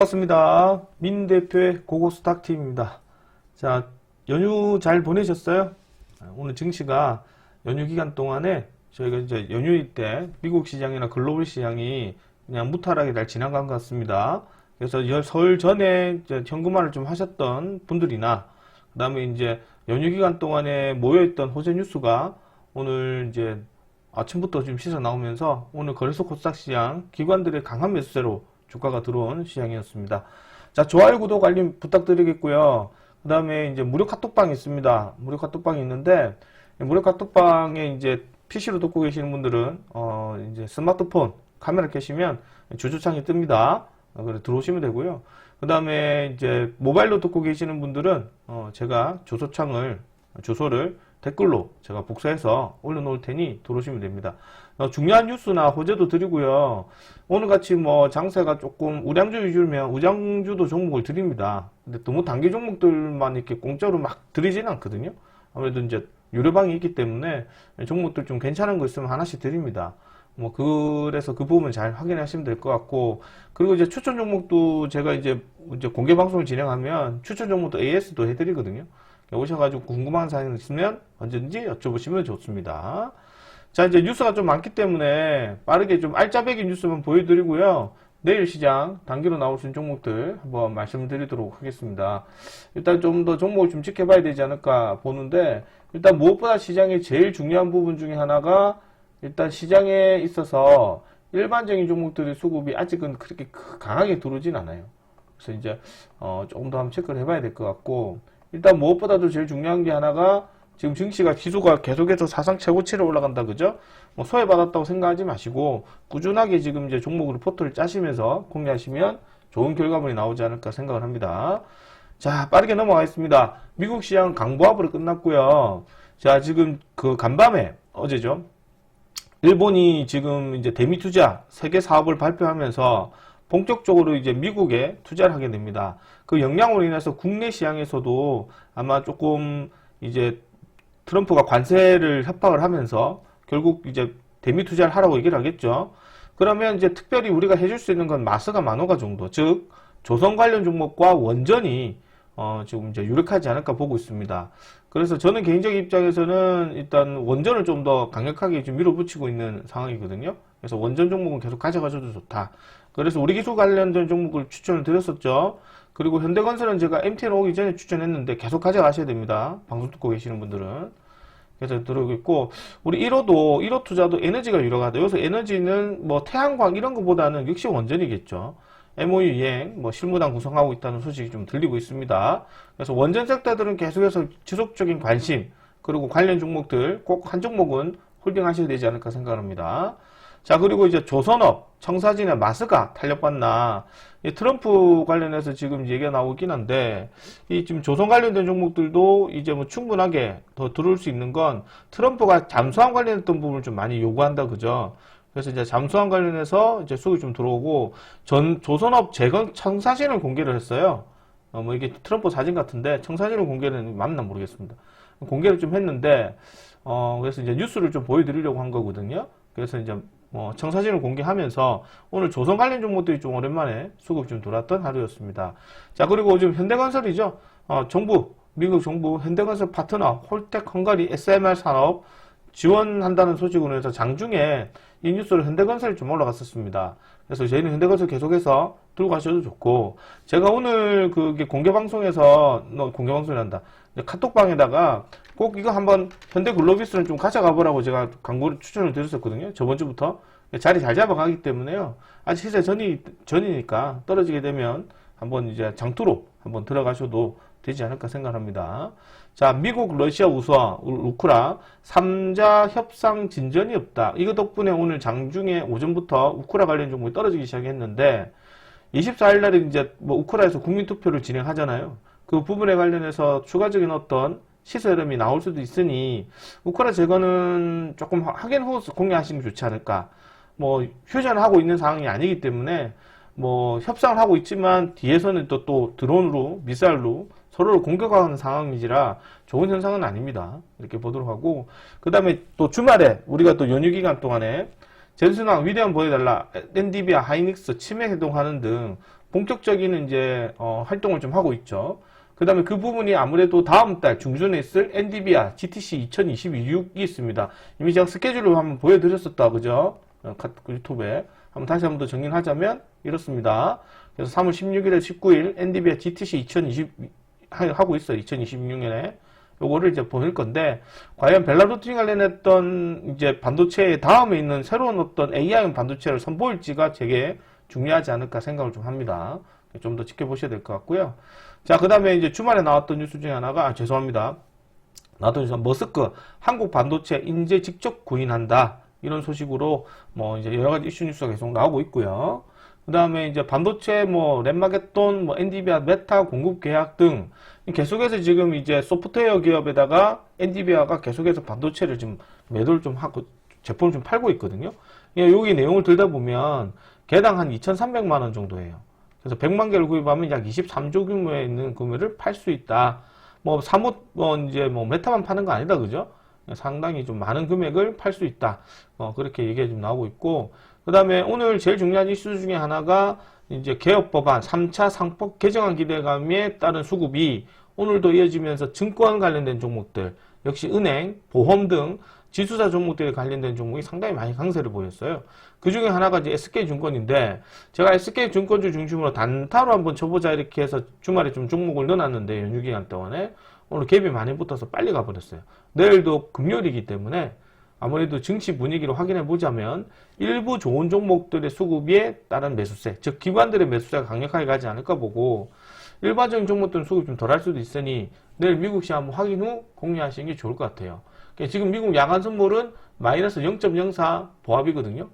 반갑습니다. 민 대표의 고고스탁팀입니다. 자, 연휴 잘 보내셨어요? 오늘 증시가 연휴 기간 동안에 저희가 이제 연휴일 때 미국 시장이나 글로벌 시장이 그냥 무탈하게 잘 지나간 것 같습니다. 그래서 설 전에 이제 현금화를 좀 하셨던 분들이나 그 다음에 이제 연휴 기간 동안에 모여있던 호재 뉴스가 오늘 이제 아침부터 좀 씻어 나오면서 오늘 거래소 코스닥 시장 기관들의 강한 매수세로 주가가 들어온 시장이었습니다. 자, 좋아요, 구독, 알림 부탁드리겠고요. 그 다음에 이제 무료 카톡방이 있습니다. 무료 카톡방이 있는데, 무료 카톡방에 이제 PC로 듣고 계시는 분들은, 이제 스마트폰 카메라 켜시면 주소창이 뜹니다. 그래 들어오시면 되고요. 그 다음에 이제 모바일로 듣고 계시는 분들은, 제가 주소를 댓글로 제가 복사해서 올려놓을 테니 들어오시면 됩니다. 중요한 뉴스나 호재도 드리고요. 오늘같이 뭐 장세가 조금 우량주 위주면 우량주도 종목을 드립니다. 근데 너무 단기 종목들만 이렇게 공짜로 막 드리지는 않거든요. 아무래도 이제 유료방이 있기 때문에 종목들 좀 괜찮은 거 있으면 하나씩 드립니다. 뭐 그래서 그 부분 잘 확인하시면 될 것 같고, 그리고 이제 추천 종목도 제가 이제 공개 방송을 진행하면 추천 종목도 AS도 해드리거든요. 오셔가지고 궁금한 사항이 있으면 언제든지 여쭤보시면 좋습니다. 자, 이제 뉴스가 좀 많기 때문에 빠르게 좀 알짜배기 뉴스만 보여드리고요. 내일 시장 단기로 나올 수 있는 종목들 한번 말씀드리도록 하겠습니다. 일단 좀 더 종목을 좀 지켜봐야 되지 않을까 보는데, 일단 무엇보다 시장의 제일 중요한 부분 중에 하나가 일단 시장에 있어서 일반적인 종목들의 수급이 아직은 그렇게 강하게 들어오진 않아요. 그래서 이제 조금 더 한번 체크를 해봐야 될 것 같고, 일단 무엇보다도 제일 중요한 게 하나가 지금 증시가 지수가 계속해서 사상 최고치를 올라간다, 그죠? 뭐 소외받았다고 생각하지 마시고 꾸준하게 지금 이제 종목 리포트를 짜시면서 공유하시면 좋은 결과물이 나오지 않을까 생각을 합니다. 자, 빠르게 넘어가겠습니다. 미국 시장 강보합으로 끝났고요. 자, 지금 그 간밤에 어제죠. 일본이 지금 이제 대미 투자 세계 사업을 발표하면서 본격적으로 이제 미국에 투자를 하게 됩니다. 그 영향으로 인해서 국내 시장에서도 아마 조금 이제 트럼프가 관세를 협박을 하면서 결국 이제 대미 투자를 하라고 얘기를 하겠죠. 그러면 이제 특별히 우리가 해줄 수 있는 건 마스가 마노가 정도, 즉 조선 관련 종목과 원전이 지금 이제 유력하지 않을까 보고 있습니다. 그래서 저는 개인적인 입장에서는 일단 원전을 좀 더 강력하게 좀 밀어붙이고 있는 상황이거든요. 그래서 원전 종목은 계속 가져가셔도 좋다. 그래서 우리 기술 관련된 종목을 추천을 드렸었죠. 그리고 현대건설은 제가 MTN 오기 전에 추천했는데 계속 가져가셔야 됩니다. 방송 듣고 계시는 분들은. 그래서 들어오고 있고, 우리 1호 투자도 에너지가 유력하다. 여기서 에너지는 뭐 태양광 이런 것보다는 역시 원전이겠죠. MOU 이행, 뭐 실무단 구성하고 있다는 소식이 좀 들리고 있습니다. 그래서 원전 섹터들은 계속해서 지속적인 관심, 그리고 관련 종목들 꼭 한 종목은 홀딩하셔야 되지 않을까 생각합니다. 자, 그리고 이제 조선업, 청사진의 마스가 탄력받나, 트럼프 관련해서 지금 얘기가 나오고 있긴 한데, 이 지금 조선 관련된 종목들도 이제 뭐 충분하게 더 들어올 수 있는 건 트럼프가 잠수함 관련했던 부분을 좀 많이 요구한다, 그죠? 그래서 이제 잠수함 관련해서 이제 수급이 좀 들어오고, 조선업 재건 청사진을 공개를 했어요. 뭐 이게 트럼프 사진 같은데, 청사진을 공개는 맞나 모르겠습니다. 공개를 좀 했는데, 그래서 이제 뉴스를 좀 보여드리려고 한 거거든요. 그래서 이제 청사진을 공개하면서 오늘 조선 관련 종목들이 좀 오랜만에 수급 좀 들어왔던 하루였습니다. 자, 그리고 지금 현대건설이죠. 미국 정부 현대건설 파트너 홀텍 헝가리 SMR 산업 지원한다는 소식으로 해서 장중에 이 뉴스로 현대건설이 좀 올라갔었습니다. 그래서 저희는 현대건설 계속해서 들고 가셔도 좋고, 제가 오늘 그게 공개방송에서, 공개방송이란다. 카톡방에다가 꼭 이거 한번 현대글로비스는 좀 가져가 보라고 제가 광고를 추천을 드렸었거든요. 저번 주부터. 자리 잘 잡아가기 때문에요. 아직 시세 전이니까 떨어지게 되면 한번 이제 장투로 한번 들어가셔도 되지 않을까 생각합니다. 자, 미국, 러시아, 우크라 3자 협상 진전이 없다. 이거 덕분에 오늘 장중에 오전부터 우크라 관련 종목이 떨어지기 시작했는데 24일 날에 이제 뭐 우크라에서 국민투표를 진행하잖아요. 그 부분에 관련해서 추가적인 어떤 시세 흐름이 나올 수도 있으니 우크라 제거는 조금 확인 후 공개하시면 좋지 않을까. 뭐 휴전하고 있는 상황이 아니기 때문에 뭐 협상을 하고 있지만 뒤에서는 또 드론으로 미사일로 서로를 공격하는 상황이지라 좋은 현상은 아닙니다. 이렇게 보도록 하고, 그 다음에 또 주말에 우리가 또 연휴 기간 동안에 젠슨왕 위대한 보여달라, 엔디비아, 하이닉스 치매 해동하는 등 본격적인 이제 활동을 좀 하고 있죠. 그 다음에 그 부분이 아무래도 다음 달 중순에 있을 엔비디아 GTC 2026이 있습니다. 이미 제가 스케줄을 한번 보여드렸었다, 그죠? 유튜브에. 다시 한번 더 정리를 하자면 이렇습니다. 그래서 3월 16일에 19일 엔비디아 GTC 2020 하고 있어요. 2026년에. 요거를 이제 보낼 건데, 과연 벨라루틴 관련했던 이제 반도체의 다음에 있는 새로운 어떤 AI 반도체를 선보일지가 되게 중요하지 않을까 생각을 좀 합니다. 좀 더 지켜보셔야 될 것 같고요. 자, 그 다음에 이제 주말에 나왔던 뉴스 중에 하나가, 죄송합니다. 나왔던 뉴스, 머스크, 한국 반도체 인재 직접 구인한다. 이런 소식으로 뭐 이제 여러 가지 이슈 뉴스가 계속 나오고 있고요. 그 다음에 이제 반도체 뭐 램마게돈, 뭐 엔비디아, 메타 공급 계약 등 계속해서 지금 이제 소프트웨어 기업에다가 엔비디아가 계속해서 반도체를 지금 매도를 좀 하고 제품을 좀 팔고 있거든요. 여기 내용을 들다 보면 개당 한 2,300만 원 정도예요. 그래서 100만 개를 구입하면 약 23조 규모에 있는 구매를 팔 수 있다. 뭐 사뭇 이제 뭐 메타만 파는 거 아니다, 그죠? 상당히 좀 많은 금액을 팔 수 있다. 그렇게 얘기가 좀 나오고 있고, 그 다음에 오늘 제일 중요한 이슈 중에 하나가 이제 개혁 법안 3차 상법 개정안 기대감에 따른 수급이 오늘도 이어지면서 증권 관련된 종목들, 역시 은행, 보험 등 지수사 종목들에 관련된 종목이 상당히 많이 강세를 보였어요. 그 중에 하나가 이제 SK증권인데, 제가 SK증권주 중심으로 단타로 한번 쳐보자 이렇게 해서 주말에 좀 종목을 넣어놨는데, 연휴기간 동안에 오늘 갭이 많이 붙어서 빨리 가버렸어요. 내일도 금요일이기 때문에 아무래도 증시 분위기를 확인해 보자면 일부 좋은 종목들의 수급에 따른 매수세, 즉 기관들의 매수세가 강력하게 가지 않을까 보고, 일반적인 종목들은 수급이 좀 덜할 수도 있으니 내일 미국 시황 한번 확인 후 공유하시는 게 좋을 것 같아요. 지금 미국 야간 선물은 마이너스 0.04 보합이거든요.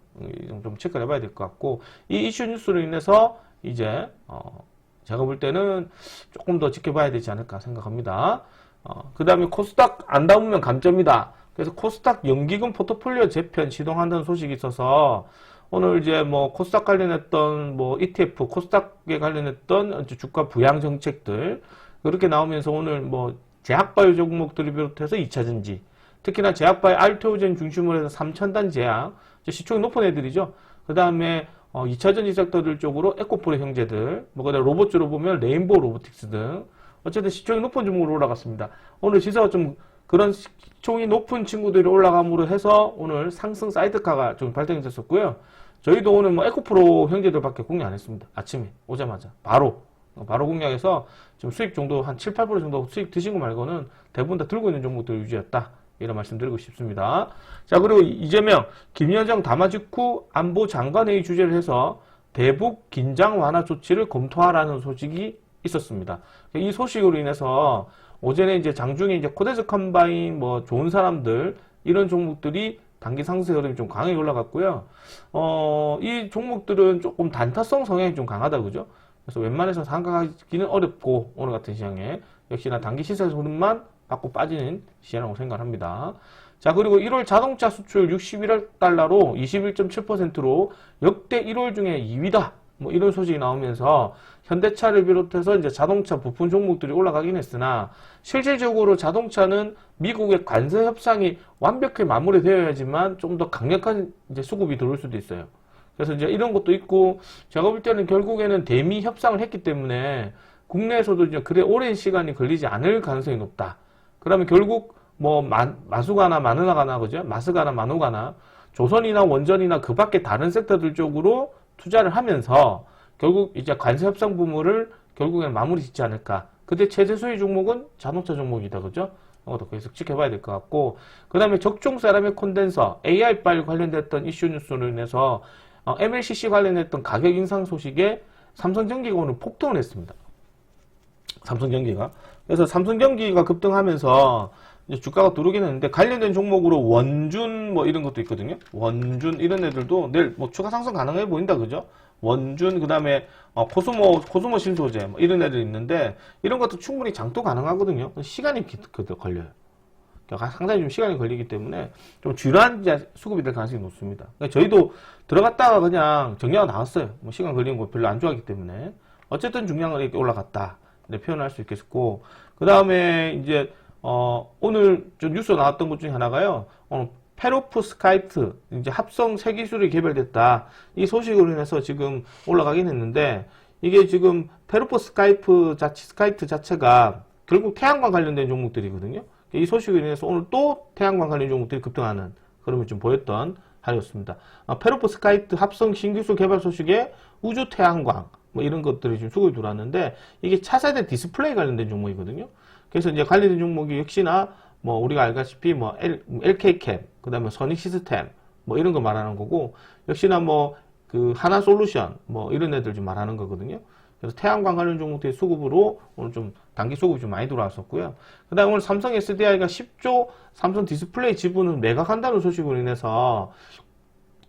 좀 체크를 해봐야 될 것 같고, 이 이슈 뉴스로 인해서 이제 제가 볼 때는 조금 더 지켜봐야 되지 않을까 생각합니다. 그 다음에 코스닥 안 담으면 감점이다. 그래서 코스닥 연기금 포트폴리오 재편 시동한다는 소식이 있어서 오늘 이제 뭐 코스닥 관련했던 뭐 ETF, 코스닥에 관련했던 주가 부양 정책들 그렇게 나오면서 오늘 뭐 제약바이오 종목들을 비롯해서 2차전지, 특히나 제약바이오 알테오젠 중심으로 해서 3천0단 제약, 시총이 높은 애들이죠. 그 다음에 2차전지 섹터들 쪽으로 에코프로 형제들, 뭐 그다음 로봇주로 보면 레인보우 로보틱스 등 어쨌든 시총이 높은 종목으로 올라갔습니다. 오늘 시세가 좀 그런 시총이 높은 친구들이 올라감으로 해서 오늘 상승 사이드카가 좀 발생이 됐었고요. 저희도 오늘 뭐 에코프로 형제들밖에 공략 안 했습니다. 아침에 오자마자 바로 공략해서 지금 수익 정도 한 7, 8% 정도 수익 드신 거 말고는 대부분 다 들고 있는 종목들 유지했다. 이런 말씀 드리고 싶습니다. 자, 그리고 이재명, 김여정 담화 직후 안보 장관회의 주재를 해서 대북 긴장 완화 조치를 검토하라는 소식이 있었습니다. 이 소식으로 인해서 오전에 이제 장중에 이제 코데스 컴바인 뭐 좋은 사람들 이런 종목들이 단기 상승 흐름이 좀 강하게 올라갔고요. 이 종목들은 조금 단타성 성향이 좀 강하다, 그죠? 그래서 웬만해서 상각하기는 어렵고 오늘 같은 시장에 역시나 단기 시세 흐름만 받고 빠지는 시장이라고 생각합니다. 자, 그리고 1월 자동차 수출 61억 달러로 21.7%로 역대 1월 중에 2위다. 뭐 이런 소식이 나오면서 현대차를 비롯해서 이제 자동차 부품 종목들이 올라가긴 했으나 실질적으로 자동차는 미국의 관세 협상이 완벽히 마무리되어야지만 좀 더 강력한 이제 수급이 들어올 수도 있어요. 그래서 이제 이런 것도 있고, 제가 볼 때는 결국에는 대미 협상을 했기 때문에 국내에서도 이제 그래 오랜 시간이 걸리지 않을 가능성이 높다. 그러면 결국 뭐 마수가나 마누가나, 그죠? 마스가나 마누가나 조선이나 원전이나 그 밖에 다른 섹터들 쪽으로 투자를 하면서 결국 이제 관세 협상 부분을 결국에는 마무리 짓지 않을까. 그때 최대 수혜 종목은 자동차 종목이다, 그죠? 이것도 계속 지켜봐야 될 것 같고, 그 다음에 적종 세라믹 콘덴서 AI 빨 관련됐던 이슈 뉴스로 인해서 MLCC 관련했던 가격 인상 소식에 삼성전기가 오늘 폭등을 했습니다. 삼성전기가. 그래서 삼성전기가 급등하면서 이제 주가가 두르긴 했는데 관련된 종목으로 원준 뭐 이런 것도 있거든요. 원준 이런 애들도 내일 뭐 추가 상승 가능해 보인다, 그죠? 원준, 그 다음에 코스모 신소재 뭐 이런 애들 있는데 이런 것도 충분히 장도 가능하거든요. 시간이 걸려요. 그러니까 상당히 좀 시간이 걸리기 때문에 좀 주요한 수급이 될 가능성이 높습니다. 그러니까 저희도 들어갔다가 그냥 정리하고 나왔어요. 뭐 시간 걸리는 거 별로 안 좋아하기 때문에 어쨌든 중량을 이렇게 올라갔다. 네, 표현할 수 있겠고, 그 다음에 이제 오늘 좀 뉴스 나왔던 것 중에 하나가요. 페로프스카이트 이제 합성 새 기술이 개발됐다. 이 소식으로 인해서 지금 올라가긴 했는데 이게 지금 페로포 스카이트 자체가 결국 태양광 관련된 종목들이거든요. 이 소식으로 인해서 오늘 또 태양광 관련 종목들이 급등하는 그림을 좀 보였던 하루였습니다. 페로포 스카이트 합성 신기술 개발 소식에 우주 태양광 뭐 이런 것들이 지금 수급이 들어왔는데 이게 차세대 디스플레이 관련된 종목이거든요. 그래서 이제 관련된 종목이 역시나 뭐 우리가 알다시피 뭐 LK캠, 그다음에 선익 시스템 뭐 이런 거 말하는 거고 역시나 뭐 그 하나 솔루션 뭐 이런 애들 좀 말하는 거거든요. 그래서 태양광 관련 종목들의 수급으로 오늘 좀 단기 수급이 좀 많이 들어왔었고요. 그 다음에 오늘 삼성 SDI가 10조 삼성 디스플레이 지분을 매각한다는 소식으로 인해서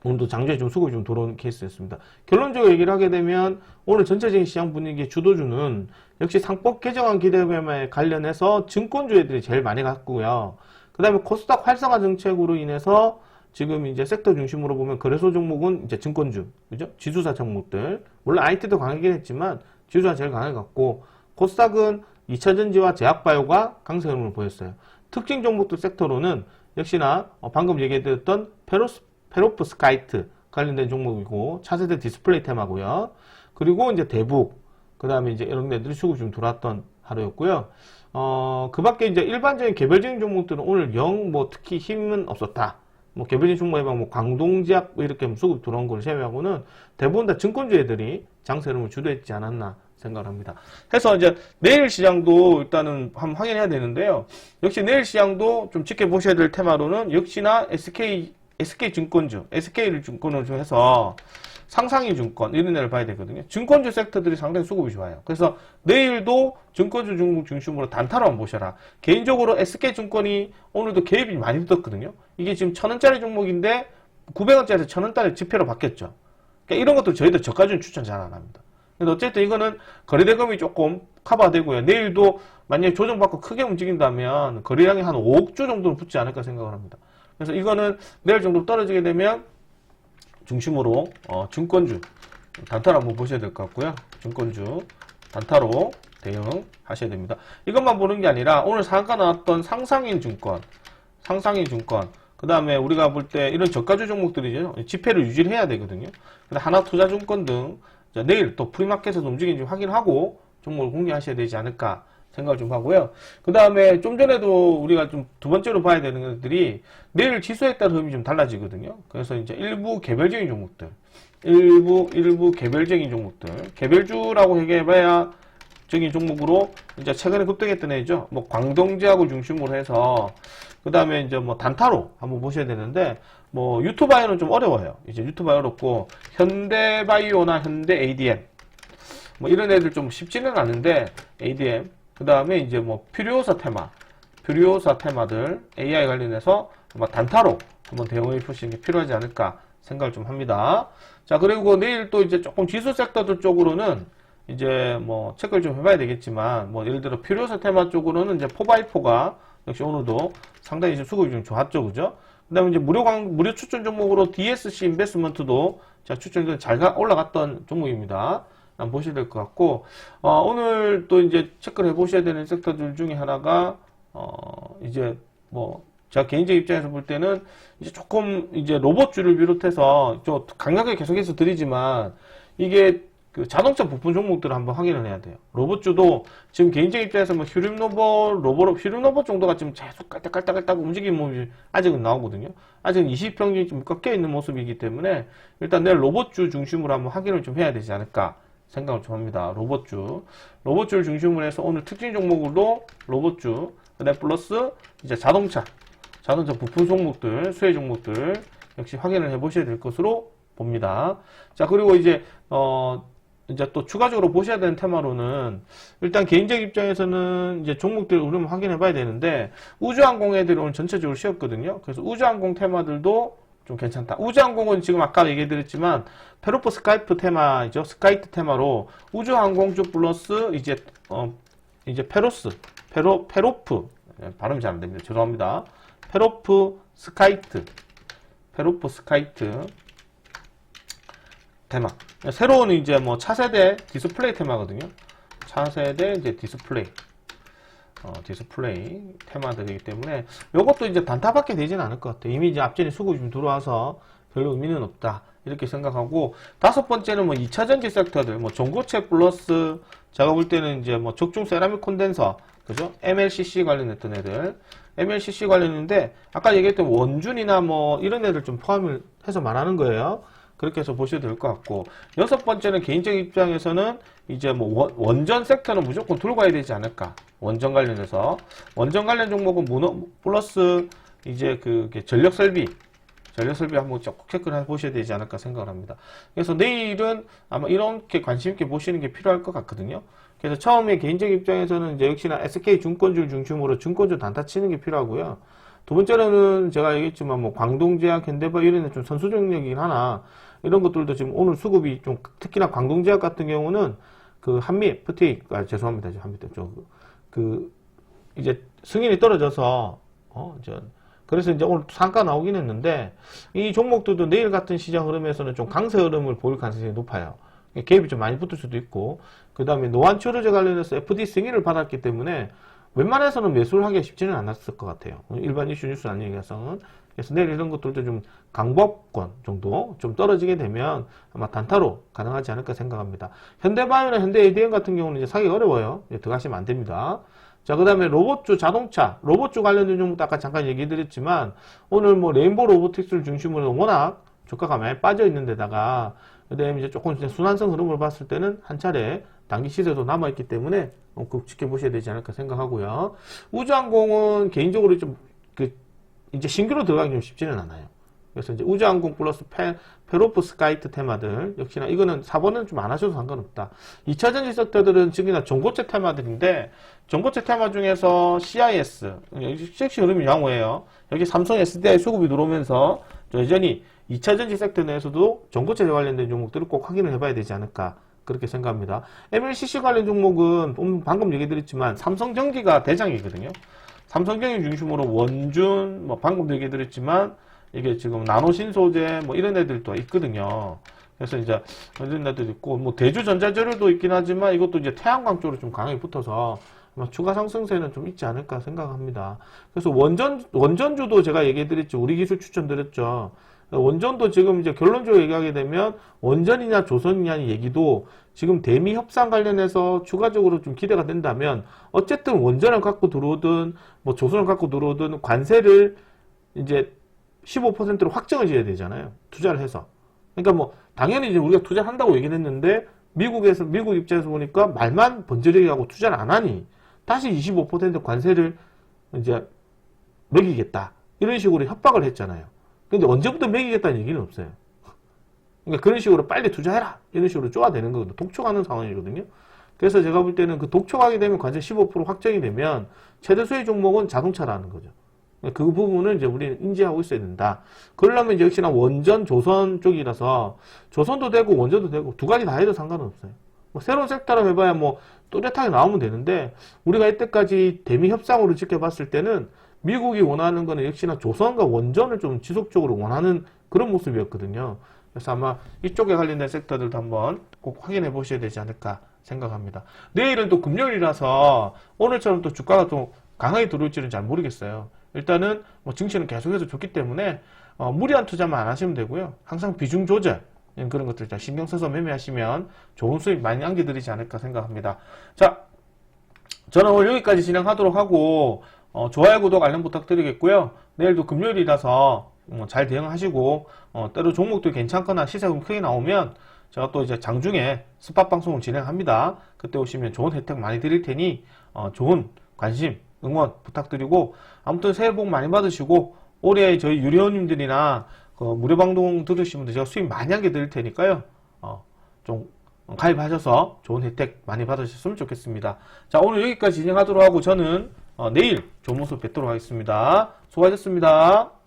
오늘도 장중에 좀 수급이 좀 들어온 케이스였습니다. 결론적으로 얘기를 하게 되면 오늘 전체적인 시장 분위기의 주도주는 역시 상법 개정안 기대감에 관련해서 증권주애들이 제일 많이 갔고요. 그 다음에 코스닥 활성화 정책으로 인해서 지금 이제 섹터 중심으로 보면 거래소 종목은 이제 증권주, 그죠? 지수사 종목들. 물론 IT도 강하긴 했지만 지수가 제일 강하게 갔고 코스닥은 2차전지와 제약바이오가 강세 흐름을 보였어요. 특징 종목들 섹터로는 역시나 방금 얘기해드렸던 페로프 스카이트 관련된 종목이고 차세대 디스플레이 테마고요. 그리고 이제 대북, 그 다음에 이제 이런 데들이 수급이 좀 들어왔던 하루였고요. 그 밖에 이제 일반적인 개별적인 종목들은 오늘 영 뭐 특히 힘은 없었다. 뭐 개별적인 종목에 뭐 광동제약 이렇게 수급 들어온 걸 제외하고는 대부분 다 증권주 애들이 장세 흐름을 주도했지 않았나 생각을 합니다. 해서 이제 내일 시장도 일단은 한번 확인해야 되는데요. 역시 내일 시장도 좀 지켜보셔야 될 테마로는 역시나 SK증권주, SK를 증권으로 해서 상상이증권 이런 데를 봐야 되거든요. 증권주 섹터들이 상당히 수급이 좋아요. 그래서 내일도 증권주 종목 중심으로 단타로 한번 보셔라. 개인적으로 SK증권이 오늘도 개입이 많이 붙었거든요. 이게 지금 1,000원짜리 종목인데 900원짜리에서 1,000원짜리 지폐로 바뀌었죠. 그러니까 이런 것도 저희들 저가주는 추천 잘 안 합니다. 근데 어쨌든 이거는 거래대금이 조금 커버되고요. 내일도 만약에 조정받고 크게 움직인다면 거래량이 한 5억 주 정도는 붙지 않을까 생각을 합니다. 그래서 이거는 내일 정도 떨어지게 되면 중심으로 증권주 단타로 한번 보셔야 될 것 같고요. 증권주 단타로 대응하셔야 됩니다. 이것만 보는 게 아니라 오늘 상한가 나왔던 상상인증권 그 다음에 우리가 볼 때 이런 저가주 종목들이죠. 지폐를 유지를 해야 되거든요. 근데 하나투자증권 등 내일 또 프리마켓에서 움직이는지 확인하고 종목을 공개하셔야 되지 않을까 생각을 좀 하고요. 그 다음에 좀 전에도 우리가 좀 두 번째로 봐야 되는 것들이 내일 지수에 따른 흐름이 좀 달라지거든요. 그래서 이제 일부 개별적인 종목들, 일부 개별적인 종목들, 개별주라고 얘기해봐야 적인 종목으로 이제 최근에 급등했던 애죠. 뭐 광동제약을 중심으로 해서 그 다음에 이제 뭐 단타로 한번 보셔야 되는데 뭐 유투바이오는 좀 어려워요. 이제 유투바이오 어렵고 현대바이오나 현대 ADM 뭐 이런 애들 좀 쉽지는 않은데 ADM 그 다음에 이제 뭐 퓨리오사 테마들 AI 관련해서 아마 단타로 한번 대응해 보시는 게 필요하지 않을까 생각을 좀 합니다. 자, 그리고 내일 또 이제 조금 지수 섹터들 쪽으로는 이제 뭐 체크를 좀 해봐야 되겠지만 뭐 예를 들어 퓨리오사 테마 쪽으로는 이제 4x4가 역시 오늘도 상당히 이제 수급이 좀 좋았죠, 그죠? 그 다음에 이제 무료 추천 종목으로 DSC 인베스트먼트도 제가 추천이 잘 올라갔던 종목입니다. 한번 보셔야 될 것 같고, 오늘 또 이제 체크를 해보셔야 되는 섹터들 중에 하나가, 이제 뭐, 제가 개인적 입장에서 볼 때는 이제 조금 이제 로봇주를 비롯해서 좀 강하게 계속해서 드리지만, 이게 그 자동차 부품 종목들을 한번 확인을 해야 돼요. 로봇주도 지금 개인적 입장에서 뭐 휴림로봇 정도가 지금 계속 깔딱깔딱 움직이는 모습이 아직은 나오거든요. 아직은 20평균이 좀 꺾여 있는 모습이기 때문에 일단 내일 로봇주 중심으로 한번 확인을 좀 해야 되지 않을까 생각을 좀 합니다. 로봇주를 중심으로 해서 오늘 특징 종목으로 로봇주, 그다음 플러스 이제 자동차 부품 종목들, 수혜 종목들 역시 확인을 해 보셔야 될 것으로 봅니다. 자, 그리고 이제 또 추가적으로 보셔야 되는 테마로는 일단 개인적 입장에서는 이제 종목들을 우리는 확인해 봐야 되는데 우주항공 애들이 오늘 전체적으로 쉬었거든요. 그래서 우주항공 테마들도 좀 괜찮다. 우주항공은 지금 아까 얘기 드렸지만 페로포 스카이프 테마이죠. 스카이트 테마로 우주항공주 플러스 이제 페로프 발음이 잘 안 됩니다. 죄송합니다. 페로프 스카이트 테마. 새로운 이제 뭐 차세대 디스플레이 테마거든요. 차세대 이제 디스플레이 테마들이기 때문에 이것도 이제 단타밖에 되지는 않을 것 같아요. 이미 이제 앞전에 수급이 좀 들어와서 별로 의미는 없다. 이렇게 생각하고, 다섯 번째는 뭐 2차전지 섹터들, 뭐 전고체 플러스, 제가 볼 때는 이제 뭐 적중 세라믹 콘덴서, 그죠? MLCC 관련했던 애들, MLCC 관련인데, 아까 얘기했던 원준이나 뭐 이런 애들 좀 포함을 해서 말하는 거예요. 그렇게 해서 보셔도 될 것 같고, 여섯 번째는 개인적 입장에서는 이제 뭐 원전 섹터는 무조건 들고 가야 되지 않을까. 원전 관련해서. 원전 관련 종목은 플러스 이제 전력 설비 한번 꼭 체크를 해보셔야 되지 않을까 생각을 합니다. 그래서 내일은 아마 이렇게 관심있게 보시는 게 필요할 것 같거든요. 그래서 처음에 개인적 입장에서는 이제 역시나 SK증권주를 중심으로 증권주 단타 치는 게 필요하고요. 두 번째로는 제가 얘기했지만 뭐 광동제약, 현대바 이런 데 좀 선수 종목이긴 하나 이런 것들도 지금 오늘 수급이 좀 특히나 광동제약 같은 경우는 그 한미 FTA, 죄송합니다. 한미 이제 승인이 떨어져서 그래서 이제 오늘 상가 나오긴 했는데 이 종목들도 내일 같은 시장 흐름에서는 좀 강세 흐름을 보일 가능성이 높아요. 갭이 좀 많이 붙을 수도 있고 그 다음에 노안초르제 관련해서 FD 승인을 받았기 때문에 웬만해서는 매수를 하기가 쉽지는 않았을 것 같아요. 일반 이슈 뉴스 아닌 얘기에서는. 그래서 내일 이런 것들도 좀 강법권 정도 좀 떨어지게 되면 아마 단타로 가능하지 않을까 생각합니다. 현대바이오나 현대 ADM 같은 경우는 이제 사기 어려워요. 들어가시면 안 됩니다. 자, 그 다음에 로봇주, 자동차, 로봇주 관련된 종목도 아까 잠깐 얘기 드렸지만 오늘 뭐 레인보우 로보틱스를 중심으로 워낙 주가가 많이 빠져 있는 데다가 그다음에 이제 조금 순환성 흐름을 봤을 때는 한 차례 단기 시세도 남아있기 때문에 꼭 지켜보셔야 되지 않을까 생각하고요. 우주항공은 개인적으로 좀 이제 신규로 들어가기 좀 쉽지는 않아요. 그래서 이제 우주항공 플러스 페로프스카이트 테마들 역시나 이거는 4번은 좀 안 하셔도 상관없다. 2차전지 섹터들은 지금이나 전고체 테마들인데 전고체 테마 중에서 CIS 섹시 흐름이 양호해요. 여기 삼성 SDI 수급이 들어오면서 여전히 2차전지 섹터 내에서도 전고체 관련된 종목들을 꼭 확인을 해봐야 되지 않을까 그렇게 생각합니다. MLCC 관련 종목은 방금 얘기 드렸지만 삼성전기가 대장이거든요. 삼성전기 중심으로 원준, 뭐 방금도 얘기 드렸지만 이게 지금 나노신소재 뭐 이런 애들도 있거든요. 그래서 이제 이런 애들 있고 뭐 대주전자재료도 있긴 하지만 이것도 이제 태양광 쪽으로 좀 강하게 붙어서 추가 상승세는 좀 있지 않을까 생각합니다. 그래서 원전주도 제가 얘기해 드렸죠. 우리 기술 추천드렸죠. 원전도 지금 이제 결론적으로 얘기하게 되면 원전이냐 조선이냐의 얘기도 지금 대미 협상 관련해서 추가적으로 좀 기대가 된다면 어쨌든 원전을 갖고 들어오든 뭐 조선을 갖고 들어오든 관세를 이제 15%로 확정을 지어야 되잖아요. 투자를 해서. 그러니까 뭐 당연히 이제 우리가 투자를 한다고 얘기를 했는데 미국 입장에서 보니까 말만 번지르게 하고 투자를 안 하니 다시 25% 관세를 이제 매기겠다. 이런 식으로 협박을 했잖아요. 근데 언제부터 매기겠다는 얘기는 없어요. 그러니까 그런 식으로 빨리 투자해라. 이런 식으로 쪼아대는 거거든요. 독촉하는 상황이거든요. 그래서 제가 볼 때는 그 독촉하게 되면 관세 15% 확정이 되면 최대 수혜 종목은 자동차라는 거죠. 그 부분을 이제 우리는 인지하고 있어야 된다. 그러려면 이제 역시나 원전, 조선 쪽이라서 조선도 되고 원전도 되고 두 가지 다 해도 상관은 없어요. 뭐 새로운 섹터로 해봐야 뭐 또렷하게 나오면 되는데 우리가 이때까지 대미 협상으로 지켜봤을 때는 미국이 원하는 거는 역시나 조선과 원전을 좀 지속적으로 원하는 그런 모습이었거든요. 그래서 아마 이쪽에 관련된 섹터들도 한번 꼭 확인해 보셔야 되지 않을까 생각합니다. 내일은 또 금요일이라서 오늘처럼 또 주가가 또 강하게 들어올지는 잘 모르겠어요. 일단은 뭐 증시는 계속해서 좋기 때문에 무리한 투자만 안 하시면 되고요. 항상 비중 조절 그런 것들 잘 신경 써서 매매하시면 좋은 수익 많이 안겨드리지 않을까 생각합니다. 자, 저는 오늘 여기까지 진행하도록 하고 좋아요, 구독, 알림 부탁드리겠고요. 내일도 금요일이라서 잘 대응하시고 때로 종목도 괜찮거나 시세가 크게 나오면 제가 또 이제 장중에 스팟 방송을 진행합니다. 그때 오시면 좋은 혜택 많이 드릴 테니 좋은 관심, 응원 부탁드리고 아무튼 새해 복 많이 받으시고 올해 저희 유료원님들이나 무료 방송 들으신 분들 제가 수익 많이 하게 드릴 테니까요. 좀 가입하셔서 좋은 혜택 많이 받으셨으면 좋겠습니다. 자, 오늘 여기까지 진행하도록 하고 저는 내일 좋은 모습 뵙도록 하겠습니다. 수고하셨습니다.